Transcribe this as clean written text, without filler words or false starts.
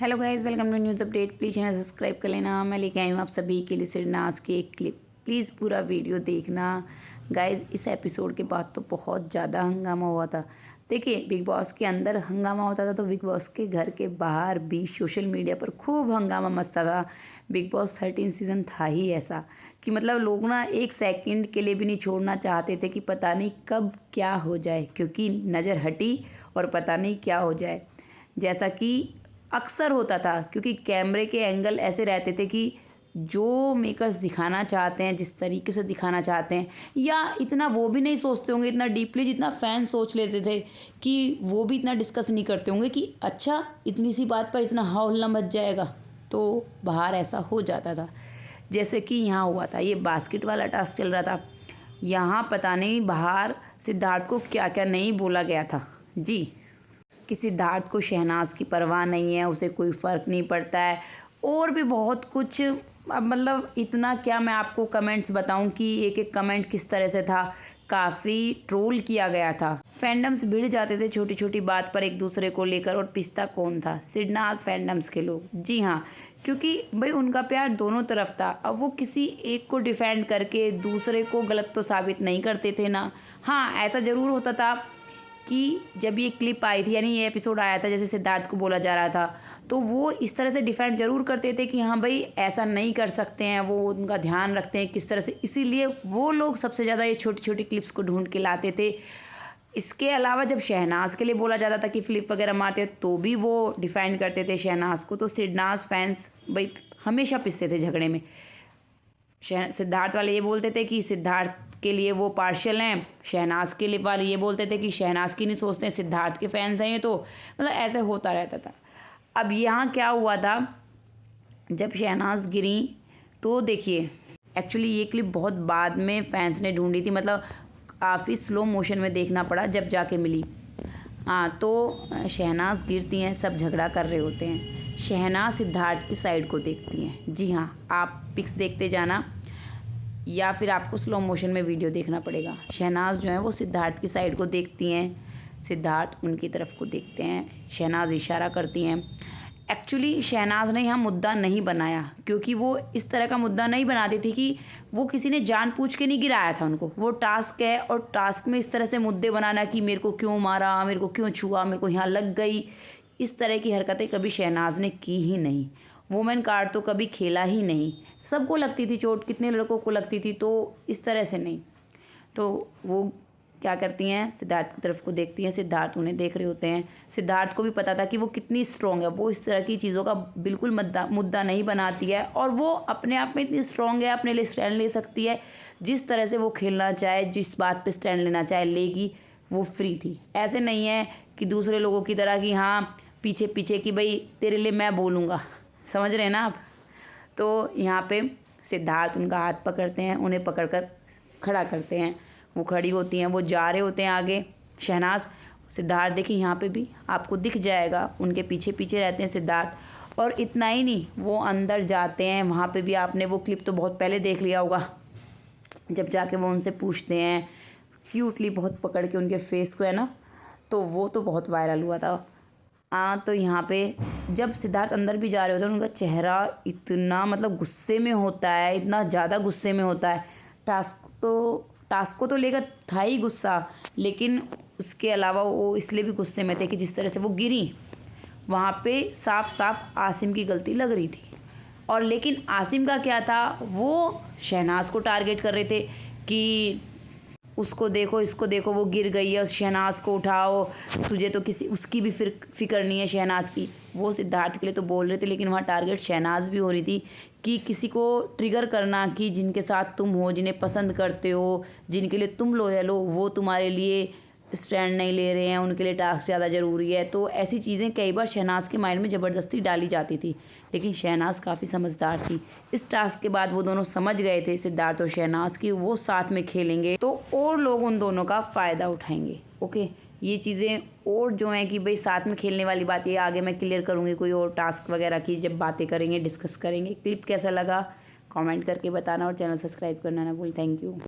Hello guys, welcome to news update. Please channel subscribe कर लेना। मैं लेके आई हूँ आप सभी के लिए सिरनाज की एक क्लिप। प्लीज़ पूरा वीडियो देखना गाइस। इस एपिसोड के बाद तो बहुत ज़्यादा हंगामा हुआ था। देखिए, बिग बॉस के अंदर हंगामा होता था तो बिग बॉस के घर के बाहर भी सोशल मीडिया पर खूब हंगामा मचता था। बिग बॉस 13 सीज़न था ही ऐसा कि मतलब लोग ना एक सेकंड के लिए भी नहीं छोड़ना चाहते थे कि पता नहीं कब क्या हो जाए, क्योंकि नज़र हटी और पता नहीं क्या हो जाए। जैसा कि अक्सर होता था, क्योंकि कैमरे के एंगल ऐसे रहते थे कि जो मेकर्स दिखाना चाहते हैं, जिस तरीके से दिखाना चाहते हैं, या इतना वो भी नहीं सोचते होंगे इतना डीपली जितना फैन सोच लेते थे, कि वो भी इतना डिस्कस नहीं करते होंगे कि अच्छा इतनी सी बात पर इतना हौला मच जाएगा। तो बाहर ऐसा हो जाता था, जैसे कि यहाँ हुआ था। ये बास्केट वाला टास्क चल रहा था। यहाँ पता नहीं बाहर सिद्धार्थ को क्या क्या नहीं बोला गया था जी, कि सिद्धार्थ को शहनाज की परवाह नहीं है, उसे कोई फ़र्क नहीं पड़ता है, और भी बहुत कुछ। अब मतलब इतना क्या मैं आपको कमेंट्स बताऊं कि एक एक कमेंट किस तरह से था। काफ़ी ट्रोल किया गया था। फैंडम्स भिड़ जाते थे छोटी छोटी बात पर एक दूसरे को लेकर, और पिसता कौन था? सिरनाज फैंडम्स के लोग। जी हाँ, क्योंकि भाई उनका प्यार दोनों तरफ था। अब वो किसी एक को डिफेंड करके दूसरे को गलत तो साबित नहीं करते थे ना। हाँ, ऐसा ज़रूर होता था कि जब ये क्लिप आई थी, यानी ये एपिसोड आया था, जैसे सिद्धार्थ को बोला जा रहा था, तो वो इस तरह से डिफेंड ज़रूर करते थे कि हाँ भाई ऐसा नहीं कर सकते हैं, वो उनका ध्यान रखते हैं किस तरह से। इसीलिए वो लोग सबसे ज़्यादा ये छोटी छोटी क्लिप्स को ढूंढ के लाते थे। इसके अलावा जब शहनाज के लिए बोला जाता था कि फ्लिप वगैरह मारते, तो भी वो डिफेंड करते थे शहनाज को। तो सिरनाज फैंस भाई हमेशा पिसते थे झगड़े में। सिद्धार्थ वाले ये बोलते थे कि सिद्धार्थ के लिए वो पार्शियल हैं, शहनाज के लिए वाले ये बोलते थे कि शहनाज की नहीं सोचते हैं, सिद्धार्थ के फैंस हैं ये। तो मतलब ऐसे होता रहता था। अब यहाँ क्या हुआ था, जब शहनाज गिरी तो देखिए, एक्चुअली ये क्लिप बहुत बाद में फैंस ने ढूंढी थी, मतलब काफ़ी स्लो मोशन में देखना पड़ा जब जाके मिली। हाँ, तो शहनाज गिरती हैं, सब झगड़ा कर रहे होते हैं। शहनाज सिद्धार्थ की साइड को देखती हैं। जी हाँ, आप पिक्स देखते जाना या फिर आपको स्लो मोशन में वीडियो देखना पड़ेगा। शहनाज जो है वो सिद्धार्थ की साइड को देखती हैं, सिद्धार्थ उनकी तरफ को देखते हैं, शहनाज इशारा करती हैं। एक्चुअली शहनाज ने यहाँ मुद्दा नहीं बनाया, क्योंकि वो इस तरह का मुद्दा नहीं बनाती थी कि वो किसी ने जानबूझ के नहीं गिराया था उनको। वो टास्क है, और टास्क में इस तरह से मुद्दे बनाना कि मेरे को क्यों मारा, मेरे को क्यों छुआ, मेरे को यहाँ लग गई, इस तरह की हरकतें कभी शहनाज ने की ही नहीं। वुमेन कार्ड तो कभी खेला ही नहीं। सबको लगती थी चोट, कितने लड़कों को लगती थी, तो इस तरह से नहीं। तो वो क्या करती हैं, सिद्धार्थ की तरफ को देखती हैं, सिद्धार्थ उन्हें देख रहे होते हैं। सिद्धार्थ को भी पता था कि वो कितनी स्ट्रॉन्ग है, वो इस तरह की चीज़ों का बिल्कुल मुद्दा नहीं बनाती है, और वो अपने आप में इतनी स्ट्रॉन्ग है, अपने लिए स्टैंड ले सकती है। जिस तरह से वो खेलना चाहे, जिस बात पे स्टैंड लेना चाहे लेगी, वो फ्री थी। ऐसे नहीं है कि दूसरे लोगों की तरह कि हाँ पीछे पीछे कि भाई तेरे लिए मैं बोलूँगा, समझ रहे हैं ना आप। तो यहाँ पे सिद्धार्थ उनका हाथ पकड़ते हैं, उन्हें पकड़कर खड़ा करते हैं। वो खड़ी होती हैं, वो जा रहे होते हैं आगे। शहनाज, सिद्धार्थ देखिए यहाँ पे भी आपको दिख जाएगा, उनके पीछे पीछे रहते हैं सिद्धार्थ। और इतना ही नहीं, वो अंदर जाते हैं, वहाँ पे भी आपने वो क्लिप तो बहुत पहले देख लिया होगा, जब जाके वो उनसे पूछते हैं क्यूटली, बहुत पकड़ के उनके फेस को, है ना, तो वो तो बहुत वायरल हुआ था। तो यहाँ पे जब सिद्धार्थ अंदर भी जा रहे होते हैं, उनका चेहरा इतना मतलब गुस्से में होता है, इतना ज़्यादा गुस्से में होता है। टास्क को तो लेकर था ही गुस्सा, लेकिन उसके अलावा वो इसलिए भी गुस्से में थे कि जिस तरह से वो गिरी, वहाँ पे साफ साफ आसिम की गलती लग रही थी। और लेकिन आसिम का क्या था, वो शहनाज को टारगेट कर रहे थे कि उसको देखो, इसको देखो, वो गिर गई है, उस शहनाज को उठाओ, तुझे तो किसी उसकी भी फिक्र नहीं है शहनाज की। वो सिद्धार्थ के लिए तो बोल रहे थे, लेकिन वहाँ टारगेट शहनाज भी हो रही थी कि किसी को ट्रिगर करना कि जिनके साथ तुम हो, जिन्हें पसंद करते हो, जिनके लिए तुम लॉयल हो, वो तुम्हारे लिए स्टैंड नहीं ले रहे हैं, उनके लिए टास्क ज़्यादा ज़रूरी है। तो ऐसी चीज़ें कई बार शहनाज के माइंड में ज़बरदस्ती डाली जाती थी, लेकिन शहनाज काफ़ी समझदार थी। इस टास्क के बाद वो दोनों समझ गए थे, सिद्धार्थ और शहनाज, की वो साथ में खेलेंगे तो और लोग उन दोनों का फ़ायदा उठाएंगे। ओके, ये चीज़ें और जो हैं कि भाई साथ में खेलने वाली बात, ये आगे मैं क्लियर करूँगी कोई और टास्क वगैरह की, जब बातें करेंगे, डिस्कस करेंगे। क्लिप कैसा लगा कमेंट करके बताना, और चैनल सब्सक्राइब करना ना भूल। Thank you.